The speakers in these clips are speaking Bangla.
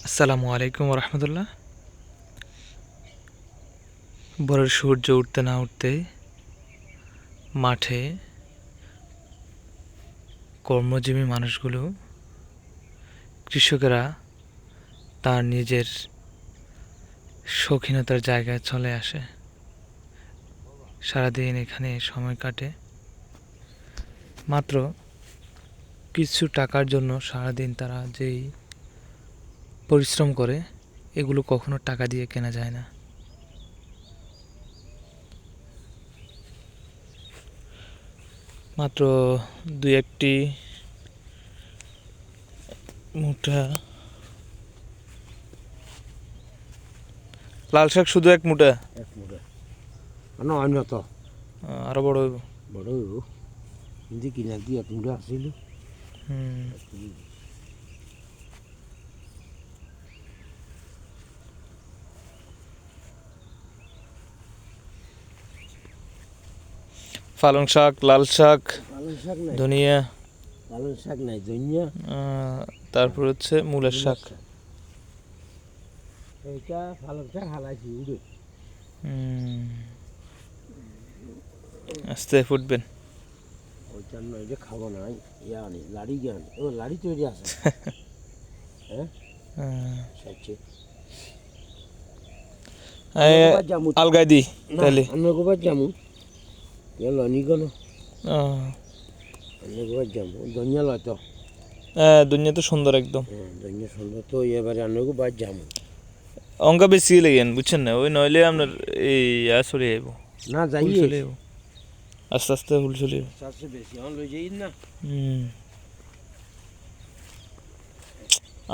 আসসালামু আলাইকুম রহমতুল্লাহ। ভোরের সূর্য উঠতে না উঠতেই মাঠে কর্মজীবী মানুষগুলো, কৃষকেরা তার নিজের শৌখিনতার জায়গায় চলে আসে। সারাদিন এখানে সময় কাটে, মাত্র কিছু টাকার জন্য সারাদিন তারা যেই পরিশ্রম করে, এগুলো কখনো টাকা দিয়ে কেনা যায় না। মাত্র দুই একটি মুঠা লাল শাক, শুধু এক মুঠা, অন্য তো আরো বড় হইব। বড় হইব কিন্তু কিনা দিয়ে এক মুঠা আসছিল। পালং শাক, লাল শাক, পালং শাক নাই, ধনিয়া, পালং শাক নাই, ধনিয়া, তারপর হচ্ছে মূলের শাক। এইটা পালং শাক হালাইছি উড়ে। আস্তে ফুটবেন। ওইটার নয় যে খাবো না, ইয়া আনি লাড়ি জ্ঞান, ও লাড়ি তৈরি আছে। হ্যাঁ সাইছে আলগাই দি তাহলে অন্য গোবার জামু গেল নিগনো অন্য গোবার জামু ধনিয়া লয় তো। দুনিয়া তো সুন্দর একদম। ধনিয়া সুন্দর তো, এবারে অন্য গোবার জামু অঙ্কা বেশি লেগেন, বুঝছেন না? ওই নইলে আপনার এই চলে যাইব না, যাই চলে যাইব, আস্তে আস্তে হুল চলে যাইব। সবচেয়ে বেশি আমার লই যাই না।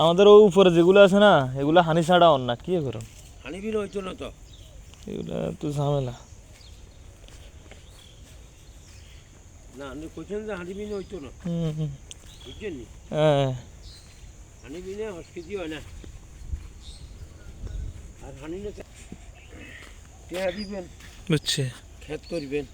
আমাদের ওই উপরে যেগুলো আছে না, এগুলো হানি ছাড়া অন না, কি করুন? হানি বিল হইতো না তো, এগুলা তো ঝামেলা। না আপনি কইছেন যে হানি বিল হইতো না, বুঝছেন নি? হানি বিলে হসপিটাল হয় না, আর হানি না দিবেন, বুঝছি। খেত করবেন।